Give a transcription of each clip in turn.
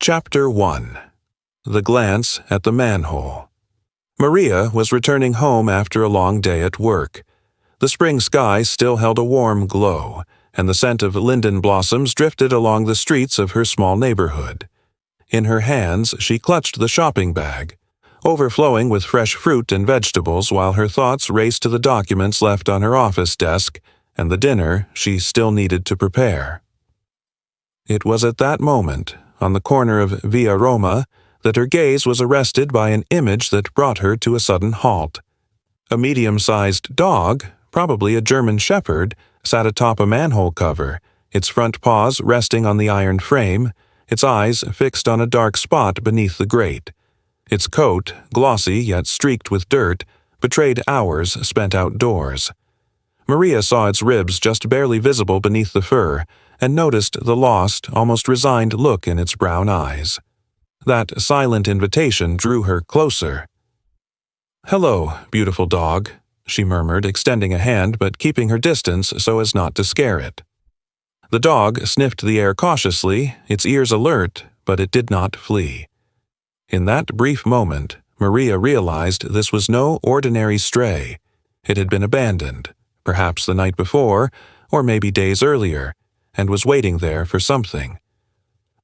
Chapter 1. The Glance at the Manhole. Maria was returning home after a long day at work. The spring sky still held a warm glow, and the scent of linden blossoms drifted along the streets of her small neighborhood. In her hands, she clutched the shopping bag, overflowing with fresh fruit and vegetables while her thoughts raced to the documents left on her office desk and the dinner she still needed to prepare. It was at that moment, on the corner of Via Roma, that her gaze was arrested by an image that brought her to a sudden halt. A medium-sized dog, probably a German shepherd, sat atop a manhole cover, its front paws resting on the iron frame, its eyes fixed on a dark spot beneath the grate. Its coat, glossy yet streaked with dirt, betrayed hours spent outdoors. Maria saw its ribs just barely visible beneath the fur, and noticed the lost, almost resigned look in its brown eyes. That silent invitation drew her closer. "Hello, beautiful dog," she murmured, extending a hand but keeping her distance so as not to scare it. The dog sniffed the air cautiously, its ears alert, but it did not flee. In that brief moment, Maria realized this was no ordinary stray. It had been abandoned, perhaps the night before, or maybe days earlier, and was waiting there for something.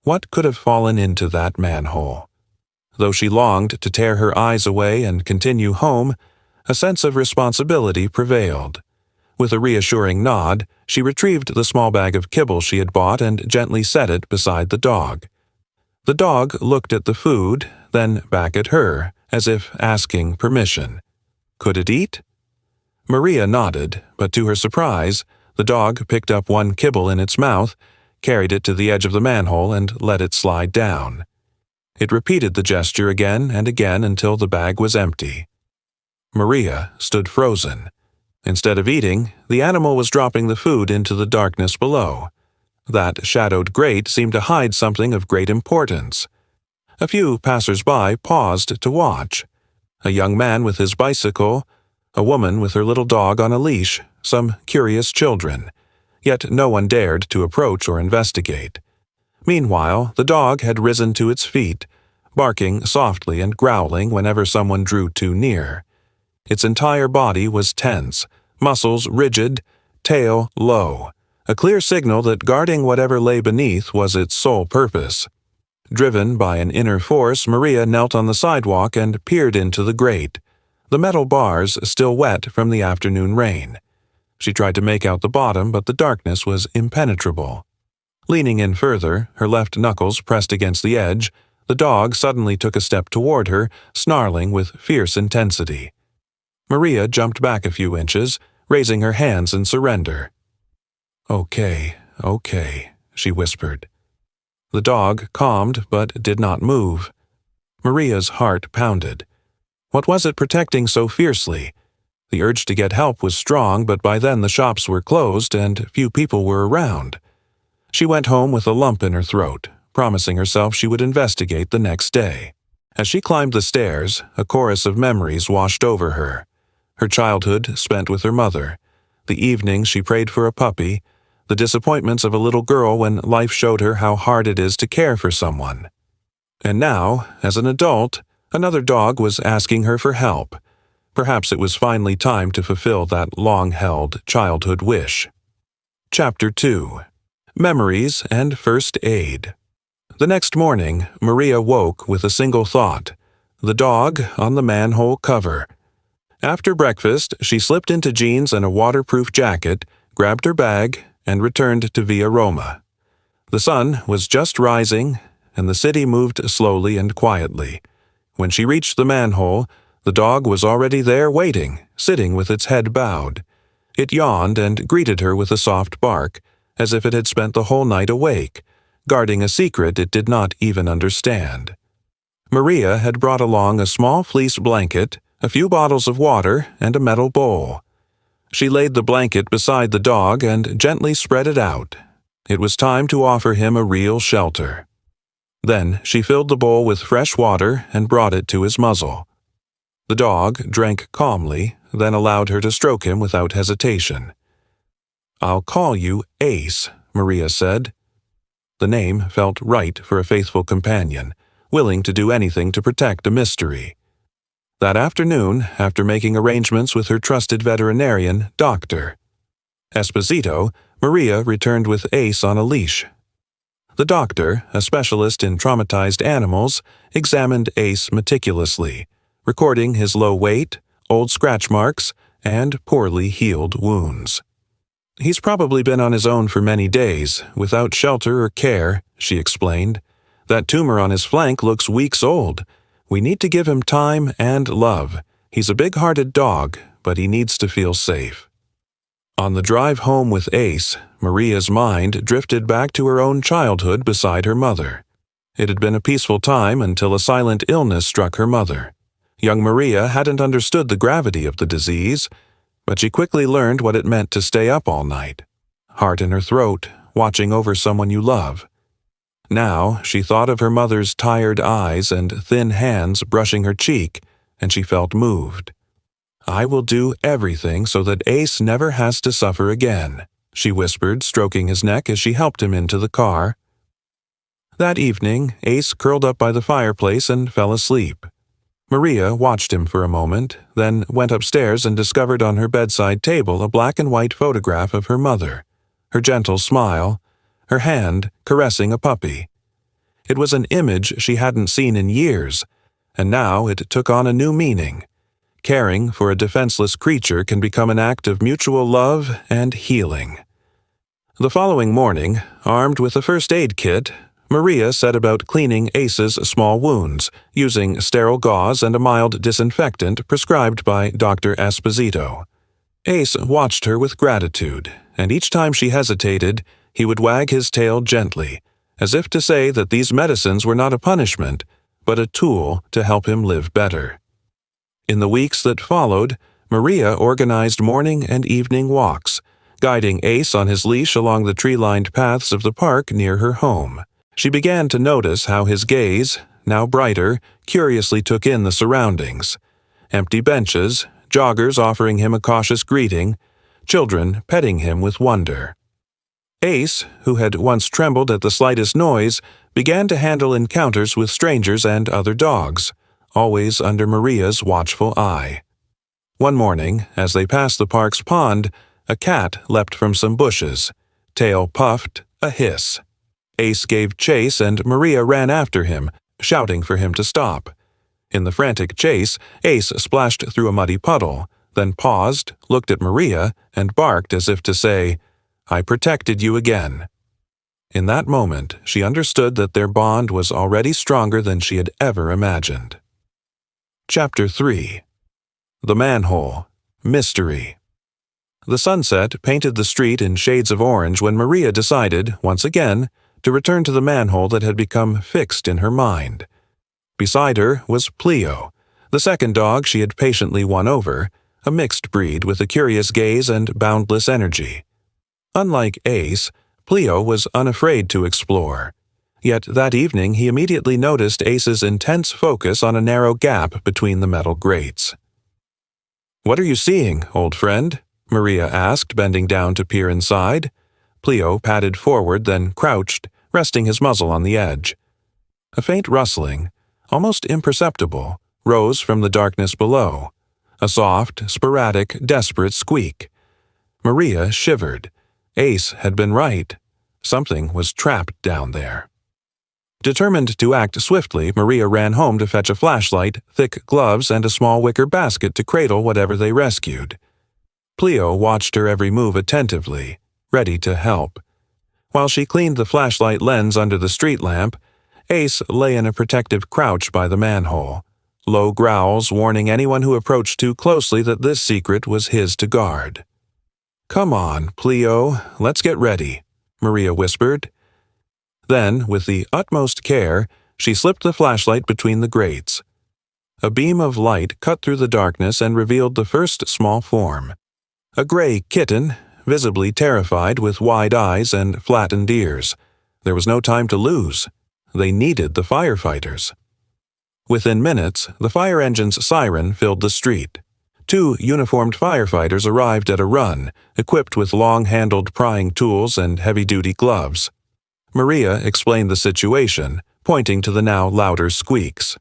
What could have fallen into that manhole? Though she longed to tear her eyes away and continue home, a sense of responsibility prevailed. With a reassuring nod, she retrieved the small bag of kibble she had bought and gently set it beside the dog. The dog looked at the food, then back at her, as if asking permission. Could it eat? Maria nodded, but to her surprise, the dog picked up one kibble in its mouth, carried it to the edge of the manhole, and let it slide down. It repeated the gesture again and again until the bag was empty. Maria stood frozen. Instead of eating, the animal was dropping the food into the darkness below. That shadowed grate seemed to hide something of great importance. A few passers-by paused to watch. A young man with his bicycle, a woman with her little dog on a leash, some curious children. Yet no one dared to approach or investigate. Meanwhile, the dog had risen to its feet, barking softly and growling whenever someone drew too near. Its entire body was tense, muscles rigid, tail low, a clear signal that guarding whatever lay beneath was its sole purpose. Driven by an inner force, Maria knelt on the sidewalk and peered into the grate, the metal bars still wet from the afternoon rain. She tried to make out the bottom, but the darkness was impenetrable. Leaning in further, her left knuckles pressed against the edge, the dog suddenly took a step toward her, snarling with fierce intensity. Maria jumped back a few inches, raising her hands in surrender. Okay, she whispered. The dog calmed but did not move. Maria's heart pounded. What was it protecting so fiercely? The urge to get help was strong, but by then the shops were closed and few people were around. She went home with a lump in her throat, promising herself she would investigate the next day. As she climbed the stairs, a chorus of memories washed over her. Her childhood spent with her mother, the evenings she prayed for a puppy, the disappointments of a little girl when life showed her how hard it is to care for someone. And now, as an adult, another dog was asking her for help. Perhaps it was finally time to fulfill that long-held childhood wish. Chapter 2. Memories and First Aid. The next morning, Maria woke with a single thought: the dog on the manhole cover. After breakfast, she slipped into jeans and a waterproof jacket, grabbed her bag, and returned to Via Roma. The sun was just rising, and the city moved slowly and quietly. When she reached the manhole, the dog was already there waiting, sitting with its head bowed. It yawned and greeted her with a soft bark, as if it had spent the whole night awake, guarding a secret it did not even understand. Maria had brought along a small fleece blanket, a few bottles of water, and a metal bowl. She laid the blanket beside the dog and gently spread it out. It was time to offer him a real shelter. Then she filled the bowl with fresh water and brought it to his muzzle. The dog drank calmly, then allowed her to stroke him without hesitation. "I'll call you Ace," Maria said. The name felt right for a faithful companion, willing to do anything to protect a mystery. That afternoon, after making arrangements with her trusted veterinarian, Dr. Esposito, Maria returned with Ace on a leash. The doctor, a specialist in traumatized animals, examined Ace meticulously, recording his low weight, old scratch marks, and poorly healed wounds. "He's probably been on his own for many days, without shelter or care," she explained. "That tumor on his flank looks weeks old. We need to give him time and love. He's a big-hearted dog, but he needs to feel safe." On the drive home with Ace, Maria's mind drifted back to her own childhood beside her mother. It had been a peaceful time until a silent illness struck her mother. Young Maria hadn't understood the gravity of the disease, but she quickly learned what it meant to stay up all night, heart in her throat, watching over someone you love. Now she thought of her mother's tired eyes and thin hands brushing her cheek, and she felt moved. "I will do everything so that Ace never has to suffer again," she whispered, stroking his neck as she helped him into the car. That evening, Ace curled up by the fireplace and fell asleep. Maria watched him for a moment, then went upstairs and discovered on her bedside table a black and white photograph of her mother, her gentle smile, her hand caressing a puppy. It was an image she hadn't seen in years, and now it took on a new meaning. Caring for a defenseless creature can become an act of mutual love and healing. The following morning, armed with a first aid kit, Maria set about cleaning Ace's small wounds, using sterile gauze and a mild disinfectant prescribed by Dr. Esposito. Ace watched her with gratitude, and each time she hesitated, he would wag his tail gently, as if to say that these medicines were not a punishment, but a tool to help him live better. In the weeks that followed, Maria organized morning and evening walks, guiding Ace on his leash along the tree-lined paths of the park near her home. She began to notice how his gaze, now brighter, curiously took in the surroundings. Empty benches, joggers offering him a cautious greeting, children petting him with wonder. Ace, who had once trembled at the slightest noise, began to handle encounters with strangers and other dogs, always under Maria's watchful eye. One morning, as they passed the park's pond, a cat leapt from some bushes. Tail puffed, a hiss. Ace gave chase and Maria ran after him, shouting for him to stop. In the frantic chase, Ace splashed through a muddy puddle, then paused, looked at Maria, and barked as if to say, "I protected you again." In that moment, she understood that their bond was already stronger than she had ever imagined. Chapter 3. The Manhole. Mystery. The sunset painted the street in shades of orange when Maria decided, once again, to return to the manhole that had become fixed in her mind. Beside her was Pleo, the second dog she had patiently won over, a mixed breed with a curious gaze and boundless energy. Unlike Ace, Pleo was unafraid to explore. Yet that evening he immediately noticed Ace's intense focus on a narrow gap between the metal grates. "What are you seeing, old friend?" Maria asked, bending down to peer inside. Pleo padded forward, then crouched, resting his muzzle on the edge. A faint rustling, almost imperceptible, rose from the darkness below. A soft, sporadic, desperate squeak. Maria shivered. Ace had been right. Something was trapped down there. Determined to act swiftly, Maria ran home to fetch a flashlight, thick gloves, and a small wicker basket to cradle whatever they rescued. Pleo watched her every move attentively, ready to help. While she cleaned the flashlight lens under the street lamp, Ace lay in a protective crouch by the manhole, low growls warning anyone who approached too closely that this secret was his to guard. "Come on, Pleo, let's get ready," Maria whispered. Then, with the utmost care, she slipped the flashlight between the grates. A beam of light cut through the darkness and revealed the first small form. A gray kitten, visibly terrified with wide eyes and flattened ears. There was no time to lose. They needed the firefighters. Within minutes, the fire engine's siren filled the street. 2 uniformed firefighters arrived at a run, equipped with long-handled prying tools and heavy-duty gloves. Maria explained the situation, pointing to the now louder squeaks.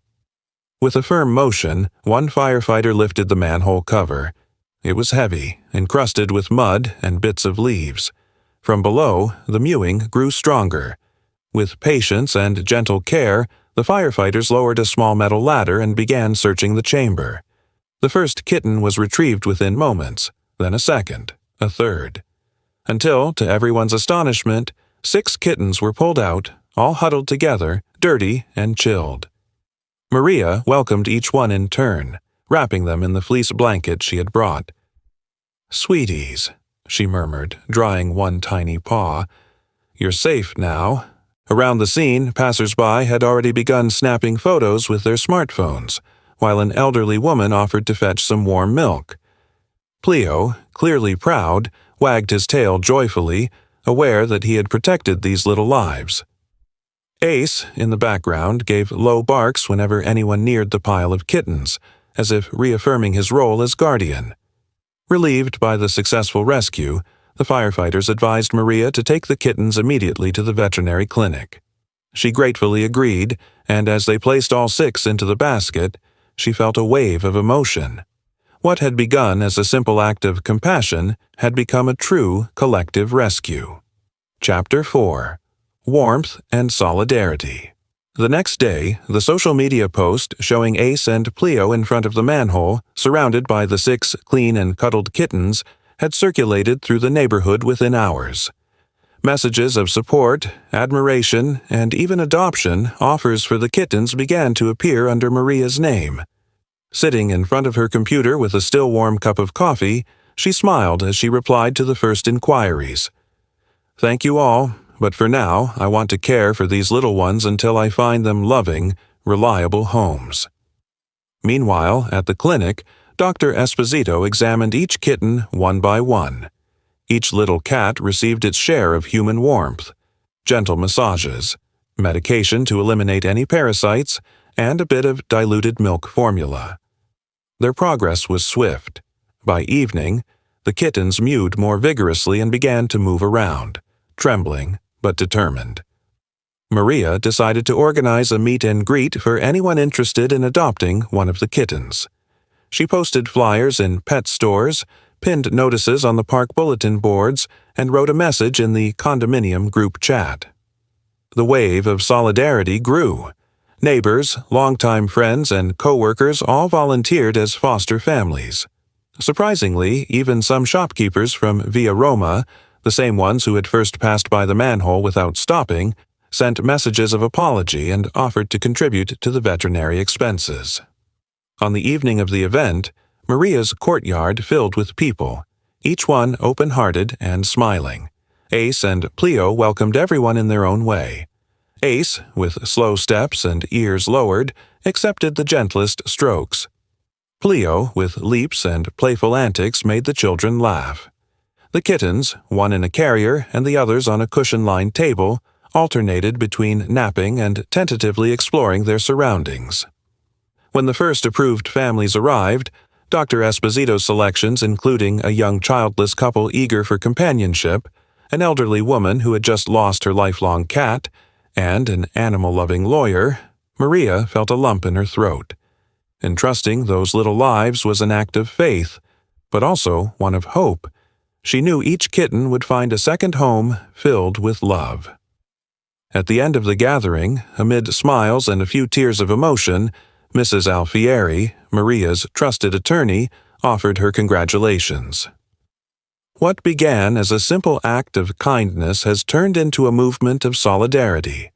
With a firm motion, one firefighter lifted the manhole cover. It was heavy, encrusted with mud and bits of leaves. From below, the mewing grew stronger. With patience and gentle care, the firefighters lowered a small metal ladder and began searching the chamber. The first kitten was retrieved within moments, then a second, a third. Until, to everyone's astonishment, 6 kittens were pulled out, all huddled together, dirty and chilled. Maria welcomed each one in turn, wrapping them in the fleece blanket she had brought. "Sweeties," she murmured, drying one tiny paw. "You're safe now." Around the scene, passers-by had already begun snapping photos with their smartphones, while an elderly woman offered to fetch some warm milk. Pleo, clearly proud, wagged his tail joyfully, aware that he had protected these little lives. Ace, in the background, gave low barks whenever anyone neared the pile of kittens, as if reaffirming his role as guardian. Relieved by the successful rescue, the firefighters advised Maria to take the kittens immediately to the veterinary clinic. She gratefully agreed, and as they placed all 6 into the basket, she felt a wave of emotion. What had begun as a simple act of compassion had become a true collective rescue. Chapter 4. Warmth and Solidarity. The next day, the social media post showing Ace and Pleo in front of the manhole, surrounded by the 6 clean and cuddled kittens, had circulated through the neighborhood within hours. Messages of support, admiration, and even adoption offers for the kittens began to appear under Maria's name. Sitting in front of her computer with a still warm cup of coffee, she smiled as she replied to the first inquiries. "Thank you all, but for now I want to care for these little ones until I find them loving, reliable homes." Meanwhile, at the clinic, Dr. Esposito examined each kitten one by one. Each little cat received its share of human warmth, gentle massages, medication to eliminate any parasites, and a bit of diluted milk formula. Their progress was swift. By evening, the kittens mewed more vigorously and began to move around, trembling but determined. Maria decided to organize a meet and greet for anyone interested in adopting one of the kittens. She posted flyers in pet stores, pinned notices on the park bulletin boards, and wrote a message in the condominium group chat. The wave of solidarity grew. Neighbors, longtime friends, and co-workers all volunteered as foster families. Surprisingly, even some shopkeepers from Via Roma, the same ones who had first passed by the manhole without stopping, sent messages of apology and offered to contribute to the veterinary expenses. On the evening of the event, Maria's courtyard filled with people, each one open-hearted and smiling. Ace and Pleo welcomed everyone in their own way. Ace, with slow steps and ears lowered, accepted the gentlest strokes. Pleo, with leaps and playful antics, made the children laugh. The kittens, one in a carrier and the others on a cushion-lined table, alternated between napping and tentatively exploring their surroundings. When the first approved families arrived, Dr. Esposito's selections, including a young childless couple eager for companionship, an elderly woman who had just lost her lifelong cat, and an animal-loving lawyer, Maria felt a lump in her throat. Entrusting those little lives was an act of faith, but also one of hope. She knew each kitten would find a second home filled with love. At the end of the gathering, amid smiles and a few tears of emotion, Mrs. Alfieri, Maria's trusted attorney, offered her congratulations. What began as a simple act of kindness has turned into a movement of solidarity.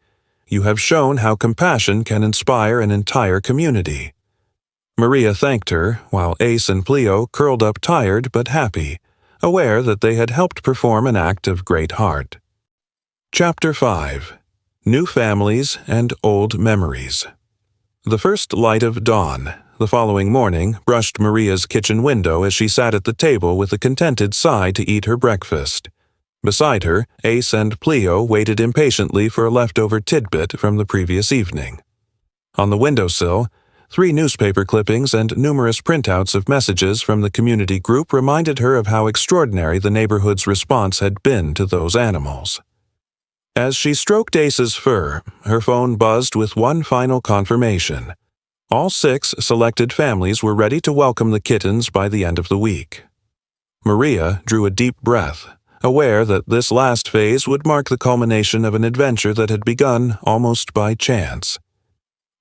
You have shown how compassion can inspire an entire community. Maria thanked her, while Ace and Pleo curled up tired but happy, aware that they had helped perform an act of great heart. Chapter 5. New Families and Old Memories. The first light of dawn, the following morning, brushed Maria's kitchen window as she sat at the table with a contented sigh to eat her breakfast. Beside her, Ace and Pleo waited impatiently for a leftover tidbit from the previous evening. On the windowsill, 3 newspaper clippings and numerous printouts of messages from the community group reminded her of how extraordinary the neighborhood's response had been to those animals. As she stroked Ace's fur, her phone buzzed with one final confirmation. All 6 selected families were ready to welcome the kittens by the end of the week. Maria drew a deep breath, aware that this last phase would mark the culmination of an adventure that had begun almost by chance.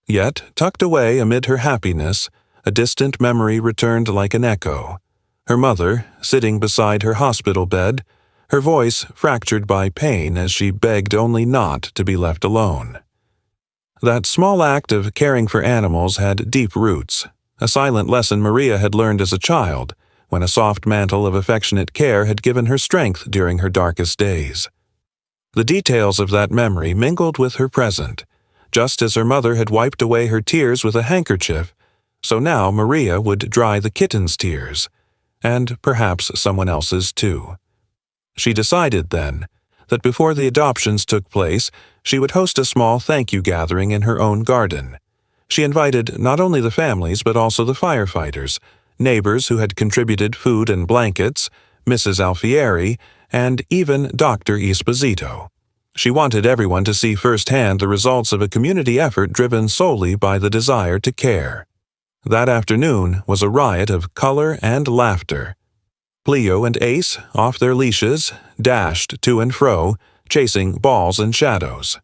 Yet, tucked away amid her happiness, a distant memory returned like an echo. Her mother, sitting beside her hospital bed, her voice fractured by pain as she begged only not to be left alone. That small act of caring for animals had deep roots, a silent lesson Maria had learned as a child, when a soft mantle of affectionate care had given her strength during her darkest days. The details of that memory mingled with her present. Just as her mother had wiped away her tears with a handkerchief, so now Maria would dry the kitten's tears, and perhaps someone else's too. She decided then that before the adoptions took place, she would host a small thank-you gathering in her own garden. She invited not only the families but also the firefighters, neighbors who had contributed food and blankets, Mrs. Alfieri, and even Dr. Esposito. She wanted everyone to see firsthand the results of a community effort driven solely by the desire to care. That afternoon was a riot of color and laughter. Cleo and Ace, off their leashes, dashed to and fro, chasing balls and shadows.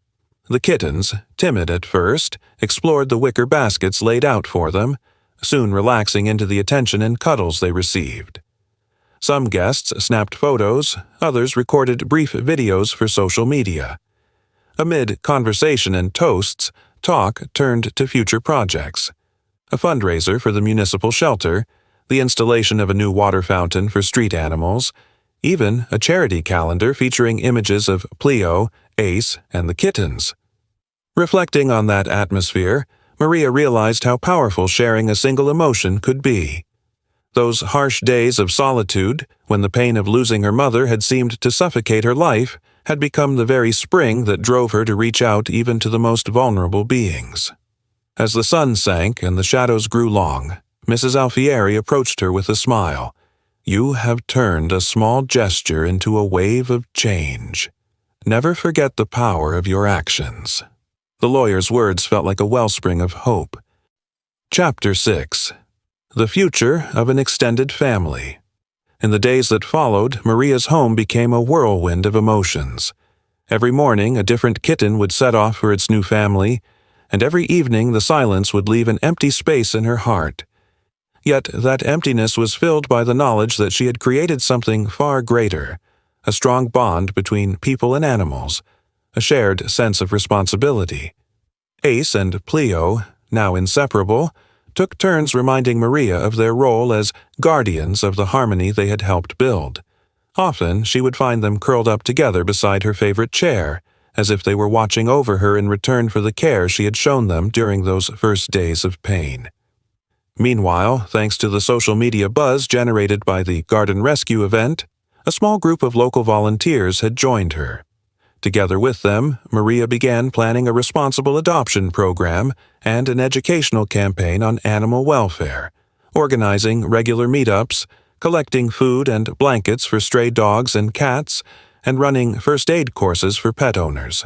The kittens, timid at first, explored the wicker baskets laid out for them, soon relaxing into the attention and cuddles they received. Some guests snapped photos, others recorded brief videos for social media. Amid conversation and toasts, talk turned to future projects. A fundraiser for the municipal shelter, the installation of a new water fountain for street animals, even a charity calendar featuring images of Cleo, Ace, and the kittens. Reflecting on that atmosphere, Maria realized how powerful sharing a single emotion could be. Those harsh days of solitude, when the pain of losing her mother had seemed to suffocate her life, had become the very spring that drove her to reach out even to the most vulnerable beings. As the sun sank and the shadows grew long, Mrs. Alfieri approached her with a smile. "You have turned a small gesture into a wave of change. Never forget the power of your actions." The lawyer's words felt like a wellspring of hope. Chapter 6. The Future of an Extended Family. In the days that followed, Maria's home became a whirlwind of emotions. Every morning, a different kitten would set off for its new family, and every evening the silence would leave an empty space in her heart. Yet that emptiness was filled by the knowledge that she had created something far greater, a strong bond between people and animals, a shared sense of responsibility. Ace and Cleo, now inseparable, took turns reminding Maria of their role as guardians of the harmony they had helped build. Often she would find them curled up together beside her favorite chair, as if they were watching over her in return for the care she had shown them during those first days of pain. Meanwhile, thanks to the social media buzz generated by the garden rescue event, a small group of local volunteers had joined her. Together with them, Maria began planning a responsible adoption program and an educational campaign on animal welfare, organizing regular meetups, collecting food and blankets for stray dogs and cats, and running first aid courses for pet owners.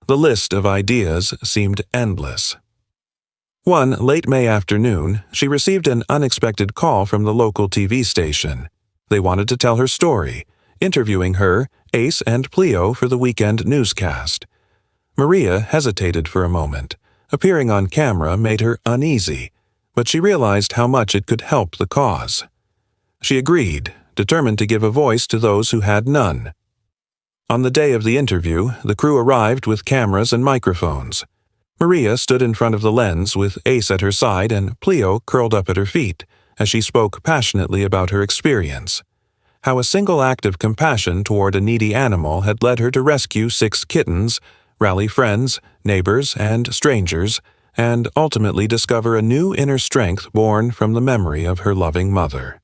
The list of ideas seemed endless. One late May afternoon, she received an unexpected call from the local TV station. They wanted to tell her story, interviewing her, Ace, and Cleo for the weekend newscast. Maria hesitated for a moment. Appearing on camera made her uneasy, but she realized how much it could help the cause. She agreed, determined to give a voice to those who had none. On the day of the interview, the crew arrived with cameras and microphones. Maria stood in front of the lens with Ace at her side and Cleo curled up at her feet as she spoke passionately about her experience. How a single act of compassion toward a needy animal had led her to rescue 6 kittens, rally friends, neighbors, and strangers, and ultimately discover a new inner strength born from the memory of her loving mother.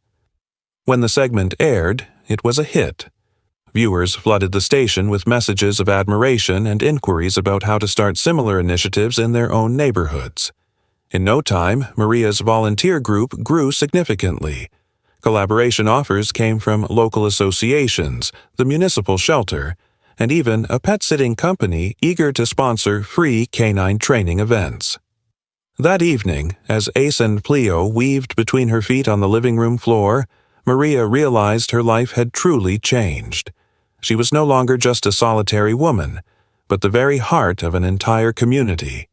When the segment aired, it was a hit. Viewers flooded the station with messages of admiration and inquiries about how to start similar initiatives in their own neighborhoods. In no time, Maria's volunteer group grew significantly. Collaboration offers came from local associations, the municipal shelter, and even a pet-sitting company eager to sponsor free canine training events. That evening, as Ace and Pleo weaved between her feet on the living room floor, Maria realized her life had truly changed. She was no longer just a solitary woman, but the very heart of an entire community.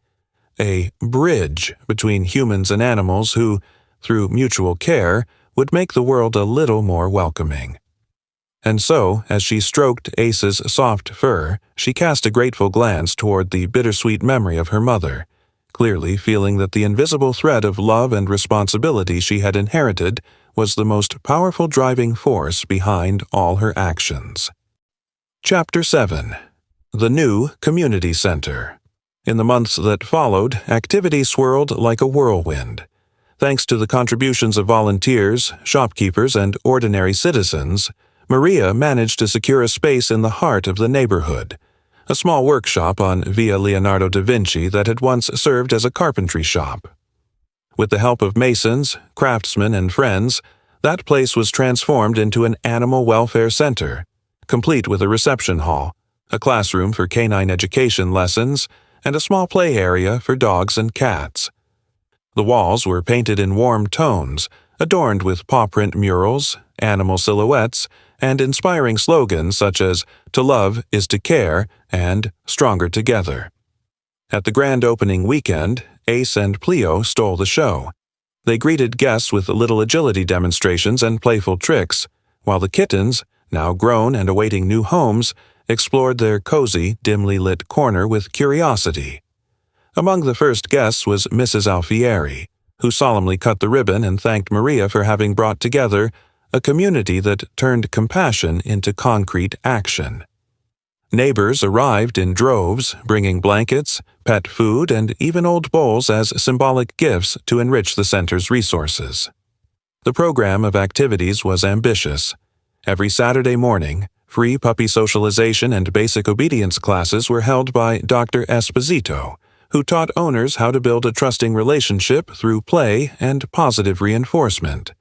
A bridge between humans and animals who, through mutual care, would make the world a little more welcoming. And so, as she stroked Ace's soft fur, she cast a grateful glance toward the bittersweet memory of her mother, clearly feeling that the invisible thread of love and responsibility she had inherited was the most powerful driving force behind all her actions. Chapter 7. The New Community Center. In the months that followed, activity swirled like a whirlwind. Thanks to the contributions of volunteers, shopkeepers, and ordinary citizens, Maria managed to secure a space in the heart of the neighborhood, a small workshop on Via Leonardo da Vinci that had once served as a carpentry shop. With the help of masons, craftsmen, and friends, that place was transformed into an animal welfare center, complete with a reception hall, a classroom for canine education lessons, and a small play area for dogs and cats. The walls were painted in warm tones, adorned with paw print murals, animal silhouettes, and inspiring slogans such as "To love is to care" and "Stronger together." At the grand opening weekend, Ace and Pleo stole the show. They greeted guests with little agility demonstrations and playful tricks, while the kittens, now grown and awaiting new homes, explored their cozy, dimly lit corner with curiosity. Among the first guests was Mrs. Alfieri, who solemnly cut the ribbon and thanked Maria for having brought together a community that turned compassion into concrete action. Neighbors arrived in droves, bringing blankets, pet food, and even old bowls as symbolic gifts to enrich the center's resources. The program of activities was ambitious. Every Saturday morning, free puppy socialization and basic obedience classes were held by Dr. Esposito, who taught owners how to build a trusting relationship through play and positive reinforcement.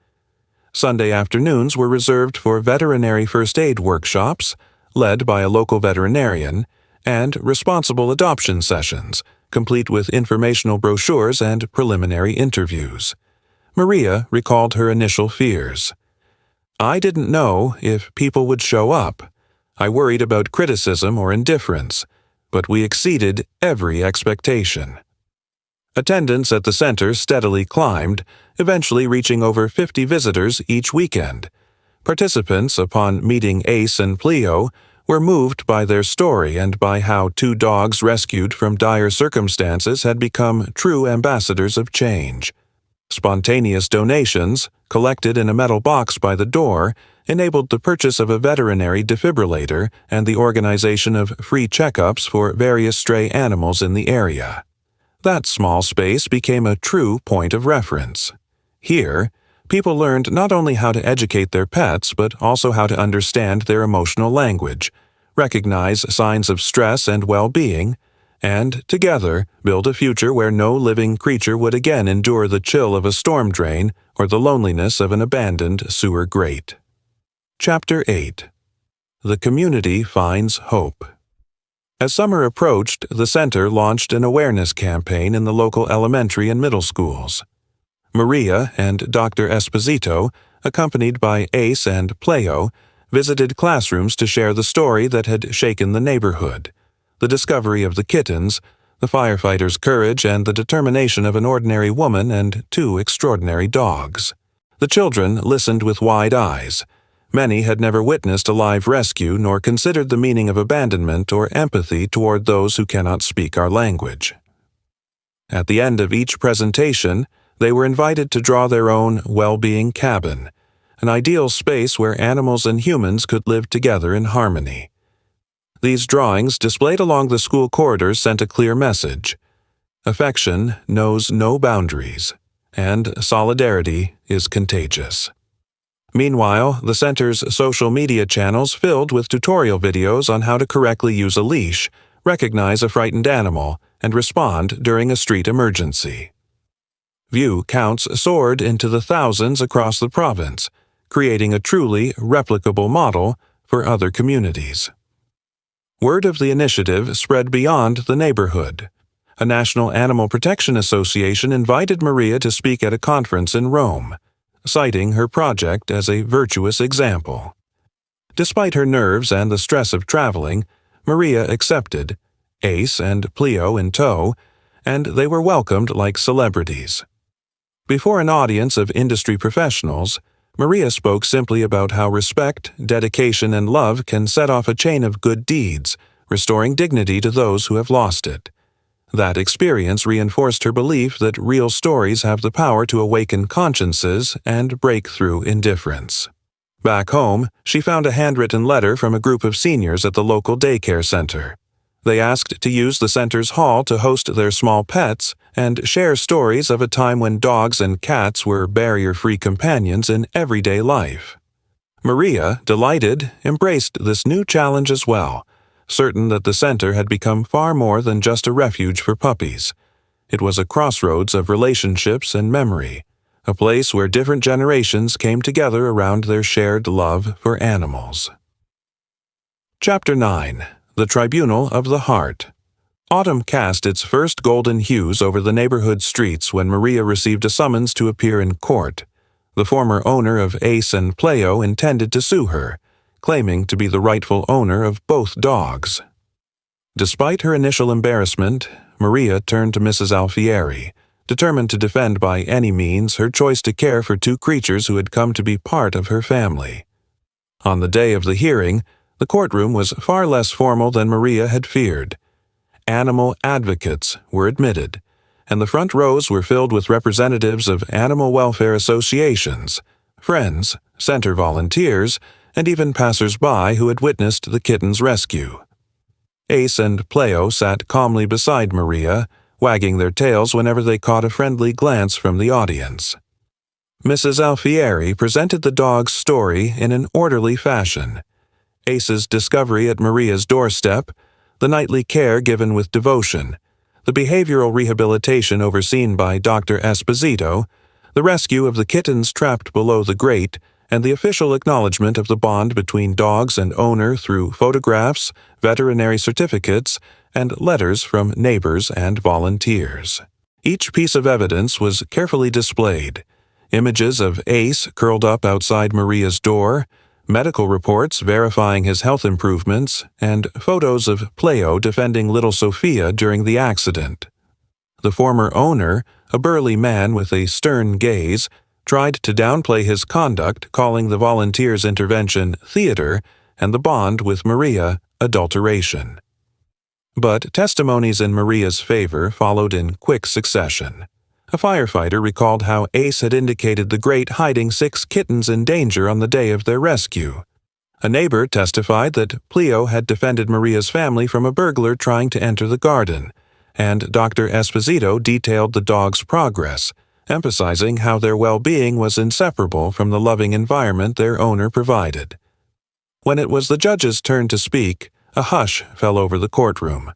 Sunday afternoons were reserved for veterinary first aid workshops, led by a local veterinarian, and responsible adoption sessions, complete with informational brochures and preliminary interviews. Maria recalled her initial fears. "I didn't know if people would show up. I worried about criticism or indifference, but we exceeded every expectation." Attendance at the center steadily climbed, eventually reaching over 50 visitors each weekend. Participants, upon meeting Ace and Pleo, were moved by their story and by how two dogs rescued from dire circumstances had become true ambassadors of change. Spontaneous donations, collected in a metal box by the door, enabled the purchase of a veterinary defibrillator and the organization of free checkups for various stray animals in the area. That small space became a true point of reference. Here, people learned not only how to educate their pets but also how to understand their emotional language, recognize signs of stress and well-being, and, together, build a future where no living creature would again endure the chill of a storm drain or the loneliness of an abandoned sewer grate. Chapter 8. The Community Finds Hope. As summer approached, the center launched an awareness campaign in the local elementary and middle schools. Maria and Dr. Esposito, accompanied by Ace and Pleo, visited classrooms to share the story that had shaken the neighborhood: the discovery of the kittens, the firefighters' courage, and the determination of an ordinary woman and two extraordinary dogs. The children listened with wide eyes. Many had never witnessed a live rescue nor considered the meaning of abandonment or empathy toward those who cannot speak our language. At the end of each presentation, they were invited to draw their own well-being cabin, an ideal space where animals and humans could live together in harmony. These drawings, displayed along the school corridors, sent a clear message: affection knows no boundaries, and solidarity is contagious. Meanwhile, the center's social media channels filled with tutorial videos on how to correctly use a leash, recognize a frightened animal, and respond during a street emergency. View counts soared into the thousands across the province, creating a truly replicable model for other communities. Word of the initiative spread beyond the neighborhood. A National Animal Protection Association invited Maria to speak at a conference in Rome, citing her project as a virtuous example. Despite her nerves and the stress of traveling, Maria accepted, Ace and Pleo in tow, and they were welcomed like celebrities. Before an audience of industry professionals, Maria spoke simply about how respect, dedication, and love can set off a chain of good deeds, restoring dignity to those who have lost it. That experience reinforced her belief that real stories have the power to awaken consciences and break through indifference. Back home, she found a handwritten letter from a group of seniors at the local daycare center. They asked to use the center's hall to host their small pets and share stories of a time when dogs and cats were barrier-free companions in everyday life. Maria, delighted, embraced this new challenge as well, certain that the center had become far more than just a refuge for puppies. It was a crossroads of relationships and memory, a place where different generations came together around their shared love for animals. Chapter 9. The Tribunal of the Heart. Autumn cast its first golden hues over the neighborhood streets when Maria received a summons to appear in court. The former owner of Ace and Pleo intended to sue her, claiming to be the rightful owner of both dogs. Despite her initial embarrassment, Maria turned to Mrs. Alfieri, determined to defend by any means her choice to care for two creatures who had come to be part of her family. On the day of the hearing, the courtroom was far less formal than Maria had feared. Animal advocates were admitted, and the front rows were filled with representatives of animal welfare associations, friends, center volunteers, and even passers-by who had witnessed the kitten's rescue. Ace and Pleo sat calmly beside Maria, wagging their tails whenever they caught a friendly glance from the audience. Mrs. Alfieri presented the dog's story in an orderly fashion. Ace's discovery at Maria's doorstep, the nightly care given with devotion, the behavioral rehabilitation overseen by Dr. Esposito, the rescue of the kittens trapped below the grate, and the official acknowledgement of the bond between dogs and owner through photographs, veterinary certificates, and letters from neighbors and volunteers. Each piece of evidence was carefully displayed. Images of Ace curled up outside Maria's door, medical reports verifying his health improvements, and photos of Pleo defending little Sophia during the accident. The former owner, a burly man with a stern gaze, tried to downplay his conduct, calling the volunteers' intervention theater and the bond with Maria adulteration. But testimonies in Maria's favor followed in quick succession. A firefighter recalled how Ace had indicated the grate hiding 6 kittens in danger on the day of their rescue. A neighbor testified that Pleo had defended Maria's family from a burglar trying to enter the garden, and Dr. Esposito detailed the dog's progress, emphasizing how their well-being was inseparable from the loving environment their owner provided. When it was the judge's turn to speak, a hush fell over the courtroom.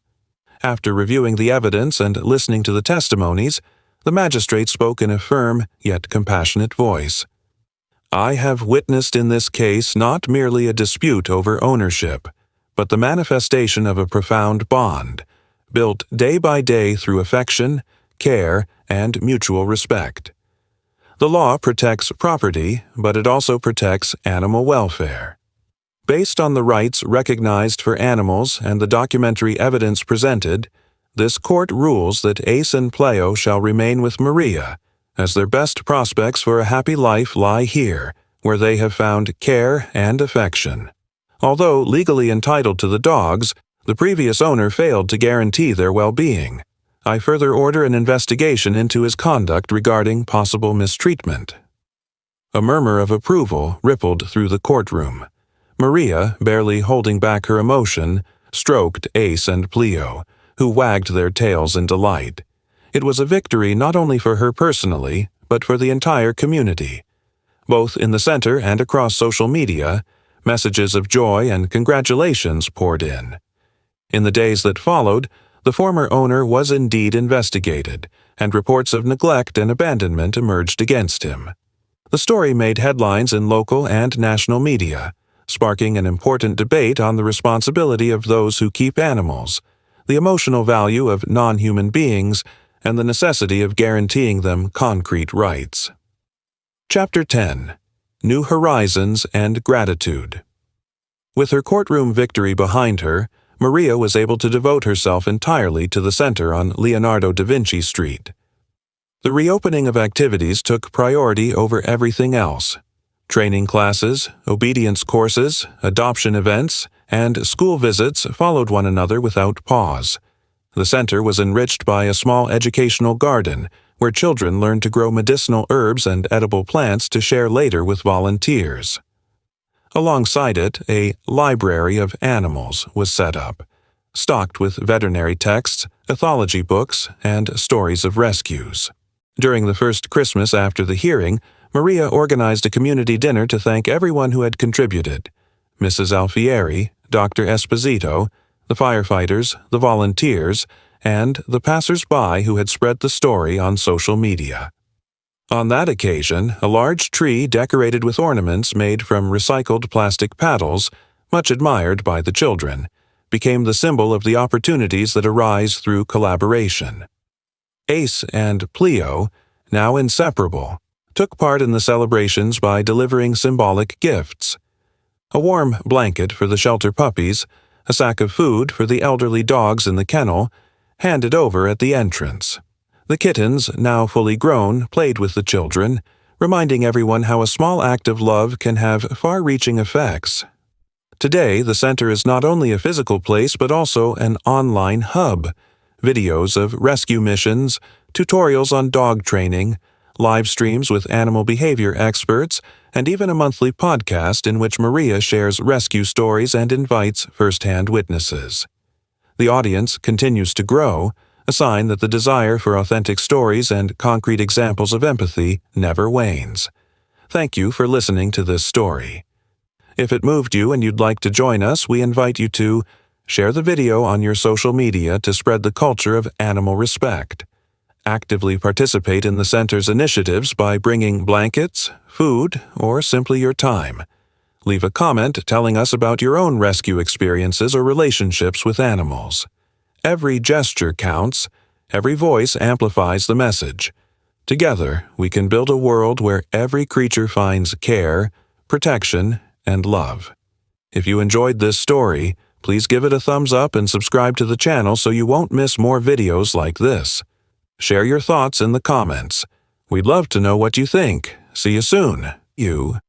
After reviewing the evidence and listening to the testimonies, the magistrate spoke in a firm yet compassionate voice. "I have witnessed in this case not merely a dispute over ownership, but the manifestation of a profound bond, built day by day through affection, care, and mutual respect. The law protects property, but it also protects animal welfare. Based on the rights recognized for animals and the documentary evidence presented, this court rules that Ace and Pleo shall remain with Maria, as their best prospects for a happy life lie here, where they have found care and affection. Although legally entitled to the dogs, the previous owner failed to guarantee their well-being. I further order an investigation into his conduct regarding possible mistreatment." A murmur of approval rippled through the courtroom. Maria, barely holding back her emotion, stroked Ace and Pleo, who wagged their tails in delight. It was a victory not only for her personally, but for the entire community. Both in the center and across social media, messages of joy and congratulations poured in. In the days that followed, the former owner was indeed investigated, and reports of neglect and abandonment emerged against him. The story made headlines in local and national media, sparking an important debate on the responsibility of those who keep animals, the emotional value of non-human beings, and the necessity of guaranteeing them concrete rights. Chapter 10. New Horizons and Gratitude. With her courtroom victory behind her, Maria was able to devote herself entirely to the center on Leonardo da Vinci Street. The reopening of activities took priority over everything else. Training classes, obedience courses, adoption events, and school visits followed one another without pause. The center was enriched by a small educational garden, where children learned to grow medicinal herbs and edible plants to share later with volunteers. Alongside it, a library of animals was set up, stocked with veterinary texts, ethology books, and stories of rescues. During the first Christmas after the hearing, Maria organized a community dinner to thank everyone who had contributed: Mrs. Alfieri, Dr. Esposito, the firefighters, the volunteers, and the passers-by who had spread the story on social media. On that occasion, a large tree decorated with ornaments made from recycled plastic paddles, much admired by the children, became the symbol of the opportunities that arise through collaboration. Ace and Pleo, now inseparable, took part in the celebrations by delivering symbolic gifts: a warm blanket for the shelter puppies, a sack of food for the elderly dogs in the kennel, handed over at the entrance. The kittens, now fully grown, played with the children, reminding everyone how a small act of love can have far-reaching effects. Today, the center is not only a physical place but also an online hub. Videos of rescue missions, tutorials on dog training, live streams with animal behavior experts, and even a monthly podcast in which Maria shares rescue stories and invites first-hand witnesses. The audience continues to grow, a sign that the desire for authentic stories and concrete examples of empathy never wanes. Thank you for listening to this story. If it moved you and you'd like to join us, we invite you to share the video on your social media to spread the culture of animal respect. Actively participate in the center's initiatives by bringing blankets, food, or simply your time. Leave a comment telling us about your own rescue experiences or relationships with animals. Every gesture counts. Every voice amplifies the message. Together, we can build a world where every creature finds care, protection, and love. If you enjoyed this story, please give it a thumbs up and subscribe to the channel so you won't miss more videos like this. Share your thoughts in the comments. We'd love to know what you think. See you soon. You.